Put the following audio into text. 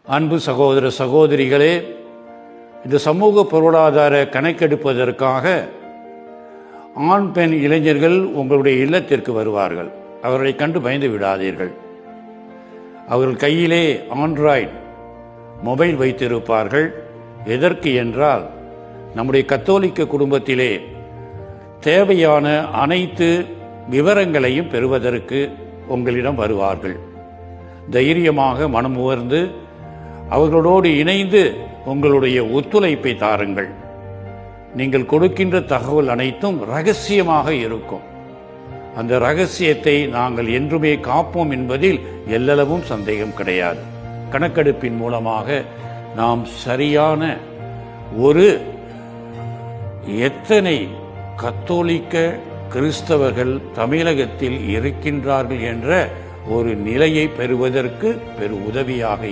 அன்பு சகோதர சகோதரிகளே, இந்த சமூக பொருளாதார கணக்கெடுப்பதற்காக ஆண் பெண் இளைஞர்கள் உங்களுடைய இல்லத்திற்கு வருவார்கள். அவர்களை கண்டு பயந்து விடாதீர்கள். அவர்கள் கையிலே ஆண்ட்ராய்டு மொபைல் வைத்திருப்பார்கள். எதற்கு என்றால், நம்முடைய கத்தோலிக்க குடும்பத்திலே தேவையான அனைத்து விவரங்களையும் பெறுவதற்கு உங்களிடம் வருவார்கள். தைரியமாக மனமுவர்ந்து அவர்களோடு இணைந்து உங்களுடைய ஒத்துழைப்பை தாருங்கள். நீங்கள் கொடுக்கின்ற தகவல் அனைத்தும் ரகசியமாக இருக்கும். அந்த ரகசியத்தை நாங்கள் என்றுமே காப்போம் என்பதில் எல்லளவும் சந்தேகம் கிடையாது. கணக்கெடுப்பின் மூலமாக நாம் சரியான ஒரு எத்தனை கத்தோலிக்க கிறிஸ்தவர்கள் தமிழகத்தில் இருக்கின்றார்கள் என்ற ஒரு நிலையை பெறுவதற்கு பெரு உதவியாக